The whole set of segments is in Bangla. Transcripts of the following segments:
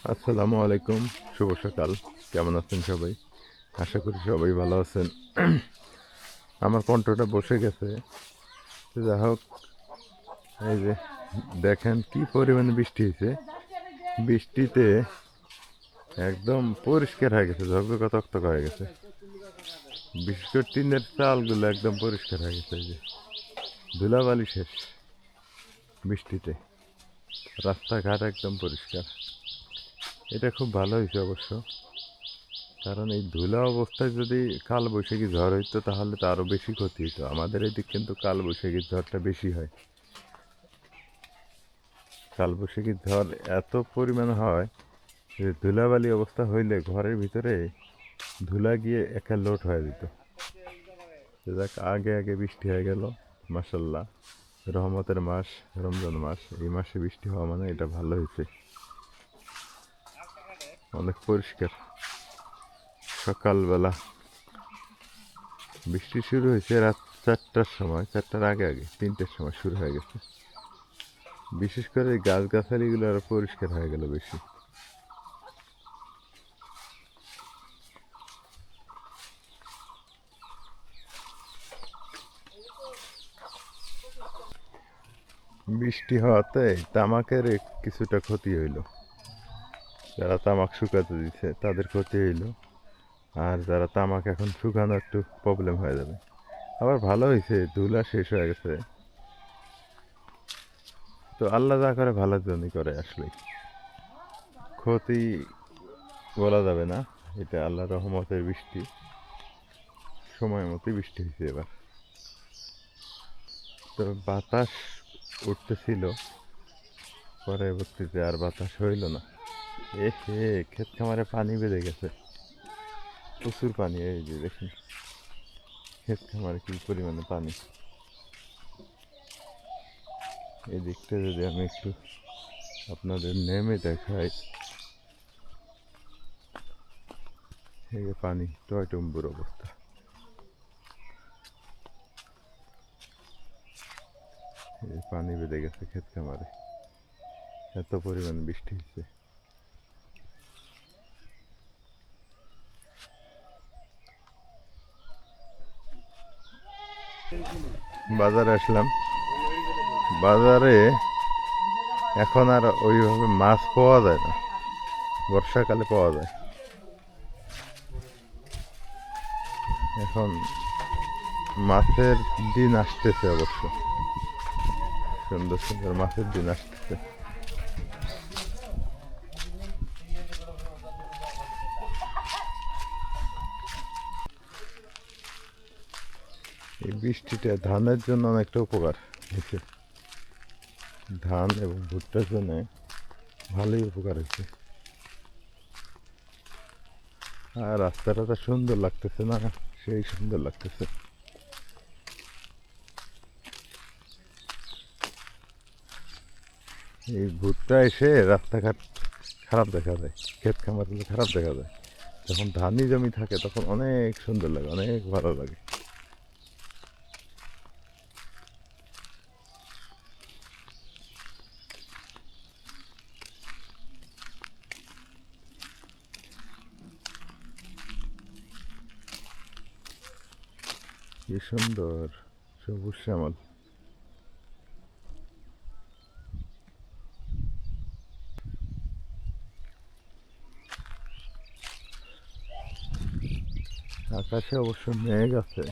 আসসালামু আলাইকুম, শুভ সকাল। কেমন আছেন সবাই? আশা করি সবাই ভালো আছেন। আমার কণ্ঠটা বসে গেছে। তো যাই হোক, এই যে দেখেন কি পরিমাণে বৃষ্টি হয়েছে। বৃষ্টিতে একদম পরিষ্কার হয়ে গেছে, ঝকঝকা তকতকা হয়ে গেছে। বিশেষ করে টিনের চালগুলো একদম পরিষ্কার হয়ে গেছে। এই যে ধুলাবালি শেষ বৃষ্টিতে, রাস্তাঘাট একদম পরিষ্কার। এটা খুব ভালো হয়েছে অবশ্য, কারণ এই ধুলা অবস্থায় যদি কালবৈশাখী ঝড় হইতো তাহলে তো আরও বেশি ক্ষতি হতো। আমাদের এদিক কিন্তু কালবৈশাখীর ঝড়টা বেশি হয়। কালবৈশাখীর ঝড় এত পরিমাণ হয় যে ধুলাবালি অবস্থা হইলে ঘরের ভিতরে ধুলা গিয়ে একা লোট হয়ে যেত। যাক, আগে আগে বৃষ্টি হয়ে গেল, মাসাল্লাহ। রহমতের মাস, রমজান মাস, এই মাসে বৃষ্টি হওয়া মানে এটা ভালো হয়েছে। অনেক পরিষ্কার। সকালবেলা বৃষ্টি শুরু হয়েছে রাত 4টার সময়, 4টার আগে আগে 3টের সময় শুরু হয়ে গেছে। বিশেষ করে গাছগাছালিগুলো আরো পরিষ্কার হয়ে গেল বেশি। বৃষ্টি হওয়াতে তামাকের কিছুটা ক্ষতি হইল। যারা তামাক শুকাতে দিচ্ছে তাদের ক্ষতি হইল, আর যারা তামাক এখন শুকানো একটু প্রবলেম হয়ে যাবে। আবার ভালো হয়েছে, ধুলা শেষ হয়ে গেছে। তো আল্লাহ যা করে ভালোর জন্যই করে আসলে, ক্ষতি বলা যাবে না। এটা আল্লাহ রহমতের বৃষ্টি, সময় মতোই বৃষ্টি হয়েছে এবার। তো বাতাস উঠতেছিল, পরবর্তীতে আর বাতাস হইল না। এ হে, ক্ষেত খামারে পানি বেঁধে গেছে, প্রচুর পানি। এই যে দেখুন ক্ষেত খামারে কি পরিমাণে পানি। এই দিকটা যদি আমি একটু আপনাদের নেমে দেখাই, এই যে পানি টয়টম্বুর অবস্থা। এই পানি বেঁধে গেছে ক্ষেত খামারে, এত পরিমাণে বৃষ্টি হচ্ছে। বাজারে আসলাম। বাজারে এখন আর ওইভাবে মাছ পাওয়া যায় না, বর্ষাকালে পাওয়া যায়। এখন মাছের দিন আসতেছে অবশ্য, সুন্দর সুন্দর মাছের দিন আসতেছে। এই বৃষ্টিটা ধানের জন্য অনেকটা উপকার হয়েছে, ধান এবং ভুট্টার জন্য ভালোই উপকার হয়েছে। আর রাস্তাটা তো সুন্দর লাগতেছে না, সেই সুন্দর লাগতেছে। এই ভুট্টা এসে রাস্তাঘাট খারাপ দেখা যায়, ক্ষেত খামারগুলো খারাপ দেখা যায়। যখন ধানি জমি থাকে তখন অনেক সুন্দর লাগে, অনেক ভালো লাগে। কি সুন্দর সবুজ শ্যামল। আকাশে অবশ্য মেঘ আছে।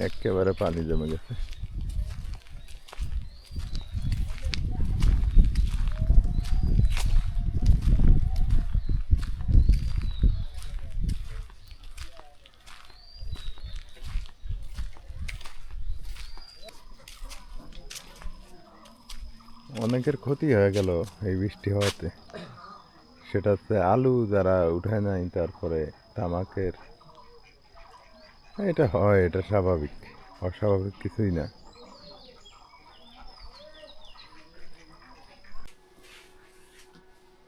একেবারে পানি জমে গেছে। অনেকের ক্ষতি হয়ে গেল এই বৃষ্টি হওয়াতে। সেটা হচ্ছে আলু যারা উঠায় নাই, তারপরে তামাকের। এটা হয়, এটা স্বাভাবিক, অস্বাভাবিক কিছুই না।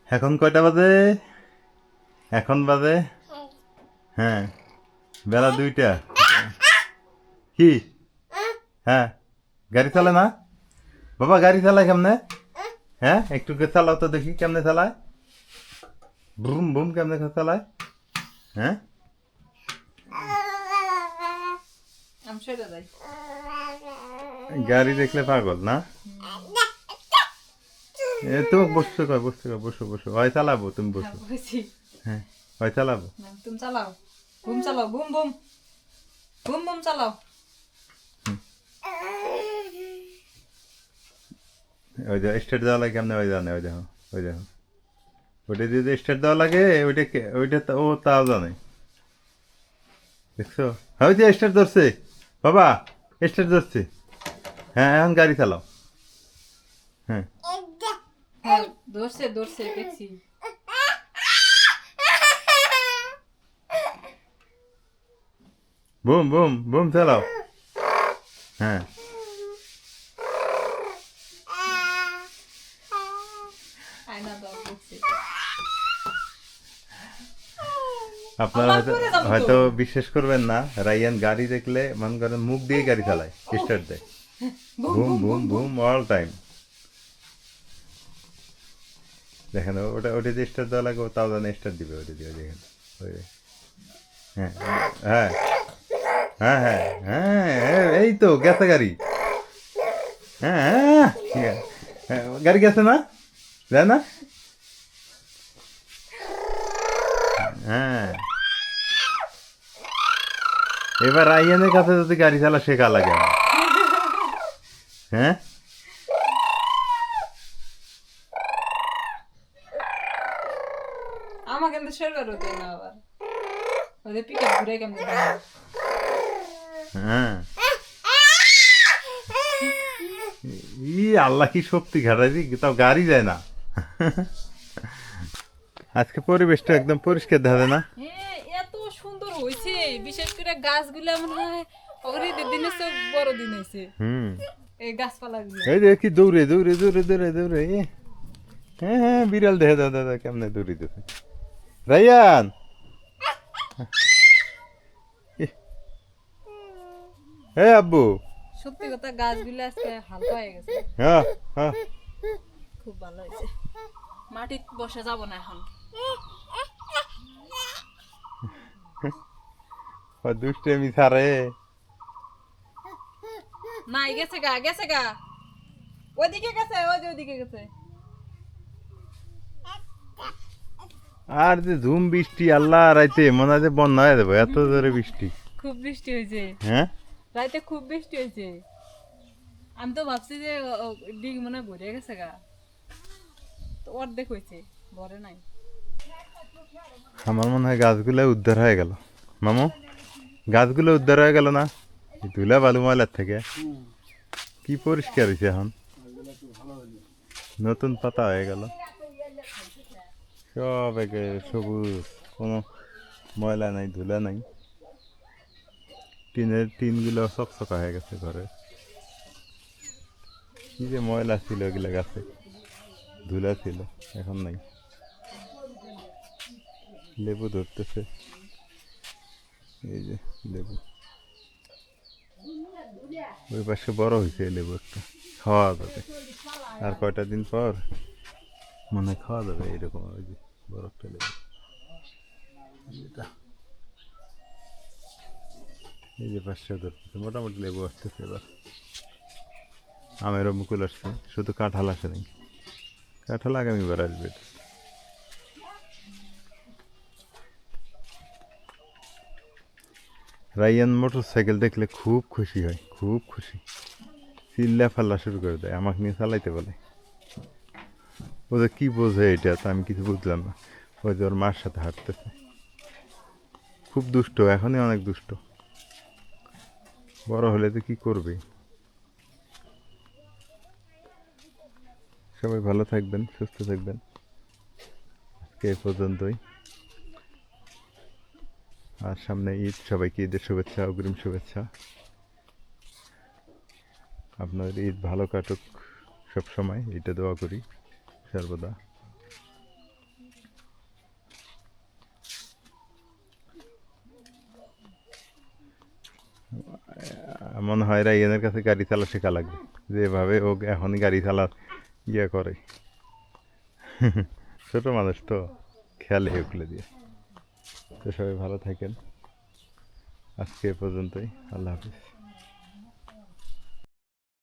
এখন কয়টা বাজে? এখন বাজে, হ্যাঁ, বেলা 2টা। কি হ্যাঁ গাড়ি চালায় না বাবা গাড়ি চালায় কেমনে হ্যাঁ একটু চালাও তো দেখি কেমনে চালায় বুম বুম কেমনে চালায় হ্যাঁ গাড়ি দেখলে পাগল না এ তো বসতে কয় বসো বসো হয় চালাবো তুমি বসো হ্যাঁ হয় চালাবো তুমি চালাও বুম বুম বুম বুম চালাও ওই যে স্টার্ট দেওয়া লাগে কেমনে ওই জানে ওই দেখো ওইটা যদি স্টার্ট দেওয়া লাগে ওইটা ও তাও জানে দেখছো ওই যে স্টার্ট ধরছে বাবা স্টার্ট ধরছে হ্যাঁ এখন গাড়ি চালাও হ্যাঁ হ্যাঁ ধরছে দেখছি বুম বুম বুম চালাও হ্যাঁ আয়না দাও দেখছি আপনারা হয়তো বিশ্বাস করবেন না রায়ান গাড়ি দেখলে মনে করেন মুখ দিয়ে গাড়ি চালায় স্টার্ট দেয় boom boom boom all time দেখেন ওটা যে স্টার্ট দেওয়া লাগে তাও জানে স্টার্ট দিবে ওটা দিয়ে দেখেন হ্যাঁ হ্যাঁ হ্যাঁ হ্যাঁ হ্যাঁ এই তো গেছে গাড়ি হ্যাঁ হ্যাঁ ঠিক আছে গাড়ি গেছে না যায় না হ্যাঁ এবার রায়ানের কাছে যদি গাড়ি চালা শেখা লাগে হ্যাঁ আমাকে কিন্তু সরকার হতে না আবার ওদের পিকআপ ঘুরে কেমন হ্যাঁ ই আল্লাহ কি শক্তি ঘাটাই তাও গাড়ি যায় না আজকে পরিবেশটা একদম পরিষ্কার দেখা যায় না এত সুন্দর হয়েছে বিশেষ করে গাছগুলা মনে হয় অগ্রিদের দিনে সব বড় দিন হয়েছে এই গাছপালা গুলো এই যে কি দৌড়ে দৌড়ে দৌড়ে দৌড়ে দৌড়ে হ্যাঁ হ্যাঁ বিড়াল দেখে দাদা কেমনে দৌড়িতেছে রায়ান হে আব্বু সত্যি কথা গাছগুলো আজকে হালকা হয়ে গেছে হ্যাঁ হ্যাঁ খুব ভালো হয়েছে মাটিতে বসে যাব না এখন দুষ্টেমি ছাড়ে না গেছে গা ওইদিকে গেছে ওইদিকে গেছে আর যে ঝুম বৃষ্টি আল্লাহ রাইতে মনে হয় যে বন্যা হয়ে যাবো এত জোরে বৃষ্টি খুব বৃষ্টি হয়েছে হ্যাঁ রাইতে খুব বৃষ্টি হয়েছে আমি তো ভাবছি যে ডিগ মনে ভরে গেছে গা তো অর্ধেক হয়েছে ভরে নাই আমার মনে হয় গাছগুলো উদ্ধার হয়ে গেল মামু গাছগুলো উদ্ধার হয়ে গেল না ধুলা বালু ময়লার থেকে কি পরিষ্কার হয়েছে এখন নতুন পাতা হয়ে গেল সব একে সবুজ কোনো ময়লা নাই ধুলা নাই টিনগুলো চকচকা হয়ে গেছে ঘরে কি যে ময়লা ছিল এগুলো গাছে ধুলা ছিল এখন নাই লেবু ধরতেছে এই যে লেবু ওই পাশে বড় হয়েছে এই লেবু একটা খাওয়া যাবে আর কয়টা দিন পর মনে খাওয়া যাবে এইরকম ওই যে বড় একটা লেবু যেটা এই যে পাশে ধরতেছে মোটামুটি লেবু আসতেছে এবার আমেরও মুকুল আসছে শুধু কাঁঠাল আসে নাই কাঁঠাল আগামীবার আসবে রায়ান মোটর সাইকেল দেখলে খুব খুশি হয় খুব খুশি চিল্লা ফাল্লা শুরু করে দেয় আমাকে নিয়ে চালাইতে বলে ওদের কি বোঝে এটা তো আমি কিছু বুঝলাম না ওই যে ওর মার সাথে হাঁটতেছে খুব দুষ্ট এখনই অনেক দুষ্ট বড় হলে তো কি করবে সবাই ভালো থাকবেন সুস্থ থাকবেন আজকে এই পর্যন্তই আর সামনে ঈদ সবাইকে ঈদের শুভেচ্ছা অগ্রিম শুভেচ্ছা আপনার ঈদ ভালো কাটুক সব সময় এটা দোয়া করি সর্বদা মনে হয় রাইয়ানের কাছে গাড়ি চালা শেখা লাগবে, যেভাবে ও এখন গাড়ি চালা ইয়ে করে। ছোট মানুষ তো খেলে ওগুলো দিয়ে। তো সবাই ভালো থাকেন, আজকে এ পর্যন্তই, আল্লাহ হাফিজ।